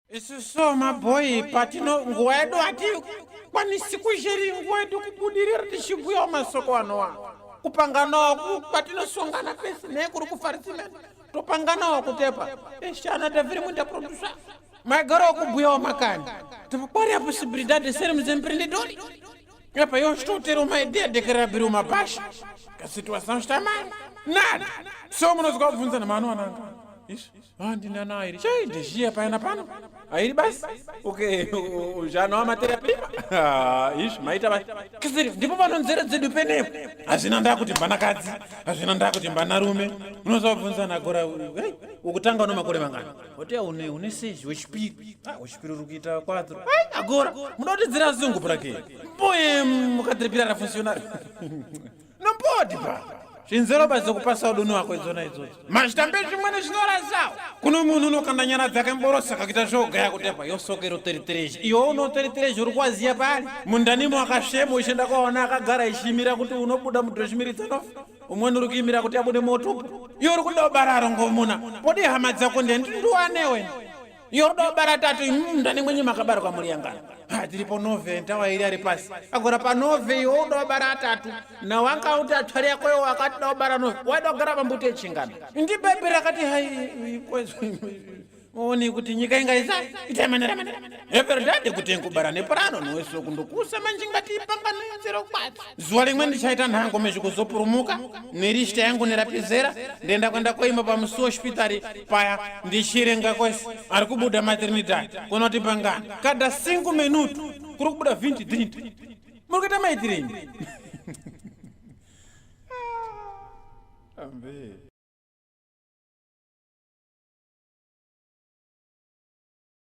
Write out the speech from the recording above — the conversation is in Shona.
Isu so maboy patino ngwedu ati kwani siku sheri ngwedu kubudirira tishibuya masoko anowa kupangana ku patino songana pesa ne kuri kufarisime topangana kutepa eshana daviri munda producer magaro kubuya makani topari a possibilidade de sermos empreendedores. Epa, eu estou a ter uma ideia de querer abrir uma baixa, que a situação está mal. Nada. Somos nós que vamos na mão, isso. Onde não há isso? Já descia para na pano. Aí basta. Porque já não há matéria-prima. Isso, mas está bem. Que serio? Depois não dizer do pneu. Assim não dá com timba na casa. Assim não dá com timba na rume. Nós vamos agora. O que tanga numa cor mangana. Até o seis, o espírito. O espírito que está 4. Agora, não dizer azungu para quê? Põe caterpillar a funcionar. Não pode, pá. Shinzero bazo kupasa udunu wako izona izozo. Mashtambeshi mwana shinora zao. Kuno munu no kandanyana zake mborosa kakita shoga ya kutepa. Yo sokero teritreji. Iyo uno teritreji urukuwa zia pali. Mundani mwakashemo ishenda kwa wanaka gara ishimira kuti unobuda mutoshimiri tanofu. Umwenu rukimira kuti abude motupu. Yo urukunda obararo ngomuna. Podi hamadza kunde nduwanewe. Yordo baratatu ndani mwenye makabaro kwa muriangana. Tiripo nove ntawa ili aripasi. Agora pa nove yordo baratatu. Na wanka utatwaria kwa wakati do bara nove. Wado garaba mbute chingana. Ndi bebera kati hai kwezo. Oni kuti nyika ingaiza itamanera manera. É verdade kuti nkubara parano no eso kundukusa manjingati ipanga no 04. Zuwa limwe ndichaita nhango meji kuzopurumuka nirishita yangu nerapizera ndenda kwenda koima pa msu hospitali paya ndishirenga kwesi ari kubuda maternidade kunoti pangana kada 5 minutos kuri kubuda 20 30 murikuita maitireni ambe